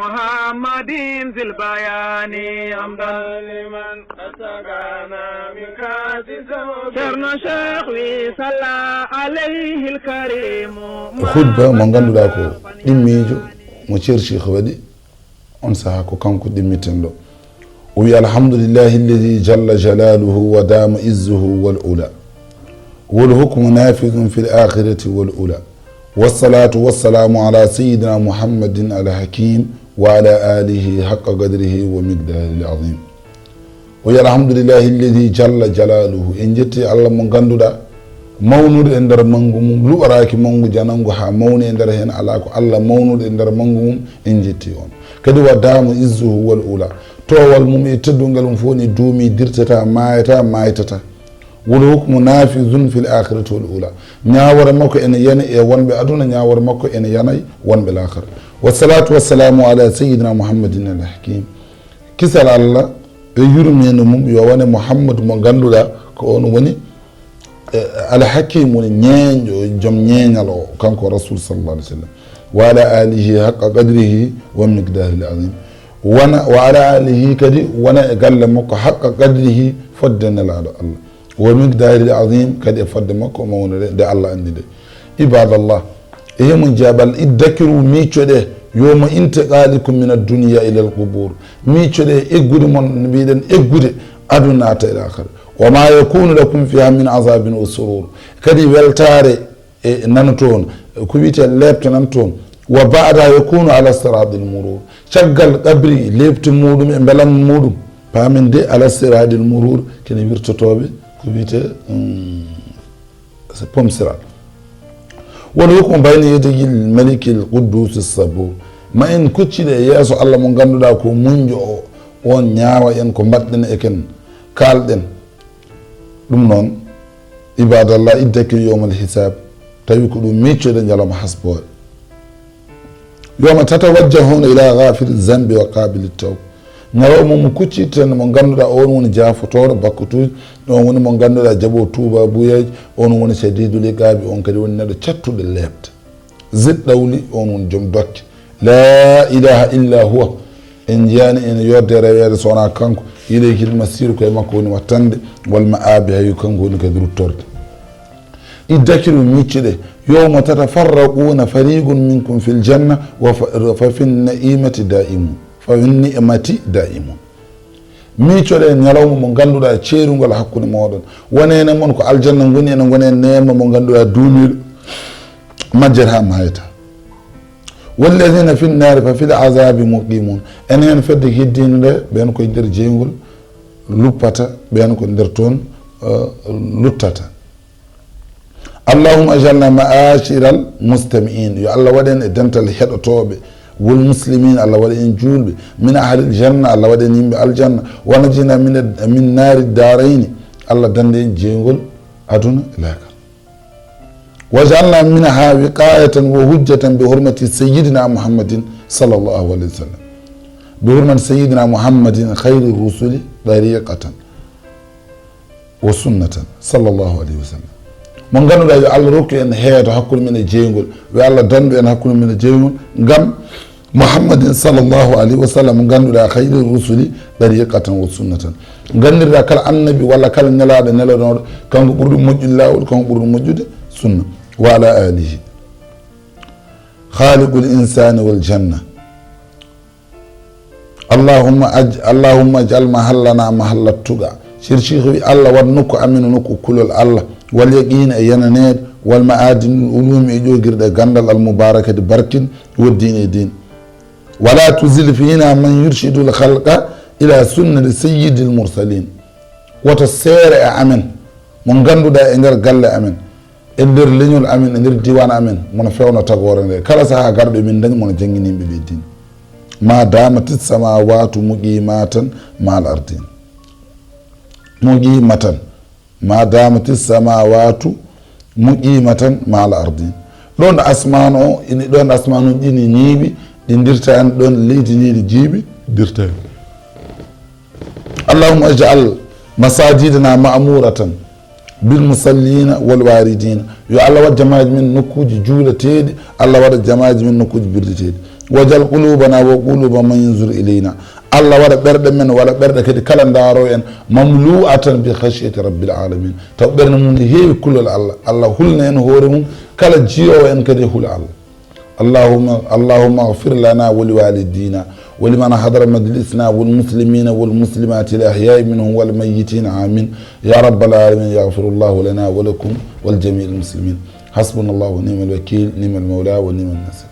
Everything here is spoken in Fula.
محمد في البيان حمدا لمن أتقانا من كاسس شرنا شيخ صلى عليه الكريم خطبة من قال لكو دميجو مشير شيخ ودي أنساها كانكو دميتندو ويا الحمد لله الذي جل جلاله ودام عزه والأولى والحكم نافذ في الآخرة والأولى والصلاة والسلام على سيدنا محمد الحكيم وعلى آله حق قدره ومقداره العظيم ويا الحمد لله الذي جل جلاله إن جتي الله من قندودا مونود اندر مانغوم لو راكي مانغو جانانغو ها موني اندر هن علاكو الله مونود اندر مانغوم إن جتي on kadi wa damu izzuhu wal ula towal mum e teddungal mum foni duumi dirtata maytata wol hukmu nafizun fil akhirati wal ula ñawara makko ene yana e wonbe aduna ñawara makko ene yanay wonbe l'akhir wassalatu wassalamu ala sayyidina muhammadin al hakim kisal allah e yurmeno mum yo wone muhammad mo ganduda ko on woni al hakim woni ñeño jom ñeñal o kanko rasul sallallahu alaihi wasallam وعلى آله حق قدره ومقداره العظيم وعلى آله كدي وانا قال مكو حق قدره فدنا الله ومقداره العظيم كدي فد مكو مون ده الله عندي ده عباد الله ايه من جبل ادكروا ميچو ده يوم انتقالكم من الدنيا الى القبور ميچو ده اغود من بيدن اغود ادنا تا الى اخر وما يكون لكم فيها من عذاب وسرور كدي weltare nanton كويته لبت نمتون وبعد يكون على صراط المرور شغل قبري لبت مودم امبلان مودم فامن دي على صراط المرور كني ويرتوتوبي كويته بوم صراط وليكم بين يدي الملك القدوس الصبور ما ان كوتشي ياسو الله مون غاندودا كو مونجو on ñaawa en ko badden e ken kalden dum non ibadallah iddaki yawmal hisab tawi ko ɗum miccude ñalawma hasbo yoma tatawajjahuna ila ghafiri zambi wa qabili taw ñalawma mo kucciten mo ganduɗa on woni jaafotoɗo bakkutuji on woni mo ganduɗa jaɓo tuuba buyeji on woni sadidul iqabi on kadi woni neɗɗo cattuɗo lebte ziɗɗawli on woni joom dokke la ilaha illa huwa en jiyani ene yodde rewede sowona kanko ilaykil masiru koye makko woni wattande walma aabi hayi kanko woni kadi ruttorde iddakiru miccuɗe yowma tatafarraquna fariqun minkum fil janna fa fin ni'mati da'imun fa fin ni'mati da'imun miccoɗe ñalawma mo ganduɗa ceerugol hakkude moɗon wonene mon ko aljanna goni ene gone nema mo ganduɗa duuniɗo majjata ha mayta walladina fi nnari fa fil azabi muqimun ene hen fedde hiddinde ɓen koye nder jeygol luppata ɓen ko nder toon luttata allahumma ajalna ma'ashiral mustami'in yo allah waɗen e dental heɗotoɓe wol muslimin allah waɗa en julɓe min ahlil janna allah waɗa en yimɓe aljanna wanajina min naari darayni allah dande en jeygol aduna e laakal wajalna minha wiqayatan wa hujjatan bi hurmati sayyidina muhammadin sallallahu alayhi wa sallam bi hurmati sayyidina muhammadin khayri rusuli tariqatan wa sunnatan sallallahu alayhi wa sallam mo ganduɗa yo allah rokku en heeto hakkude men e jeygol yo allah dandu en hakkude men e jeygol ngam muhammadin sallllahu alayhi wa sallam mo ganduɗa hayri rusuli dariqatan wa sunnatan gandirɗa kala annabi walla kala nelaɗo nelanoɗo kanko ɓurɗo moƴƴude lawol kanko ɓurɗo moƴƴude sunna wa ala alihi khaliqul insani wal janna allahumma ajal mahallana mahallat tuga sirchikh wi allah wat nokku amin nokku kulol allah wal yaqina e yananede wal ma'adin ulumi e ƴogirɗe gandal al mubarakati barkin woddine din wala tuzil fina man yurshidu l khalqa ila sunnati sayyidi l mursalin woto seere e amen mo ganduɗa e nder galle amen e nder leñol amen e nder diwan amen mono fewno tagore nde kala saaha garɗo min dañi mono jangguinimɓe ɓe din ma damati samawatu muqimatan mal ardin muqimatan ma damati samawatu muqimatan mal ardin ɗon asman o ini ɗon asman o ɗini ñiiɓi ɗi dirtani ɗon leydi ndiɗi jiiɓi dirtani allahumma ajal masajidana ma'muratan bil musallina wal waridina yo allah waɗa jamaji men nokkuji juulateɗi allah waɗa jamaji men nokkuji birdeteɗi wajal qulubana wa quluba man yanzur ilayna allah waɗa ɓerɗe men walla ɓerɗe kadi kala ndaaro en mamlu'atan bi khashyati rabbil alamin taw ɓerde mum ne heewi kulol allah allah hulna en hoore mum kala jiyowo en kadi hula allah allahumma ighfir lana wa liwalidina ولمن حضر مجلسنا والمسلمين والمسلمات الأحياء منهم والميتين آمين يا رب العالمين يغفر الله لنا ولكم والجميع المسلمين حسبنا الله ونعم الوكيل نعم المولى ونعم النصير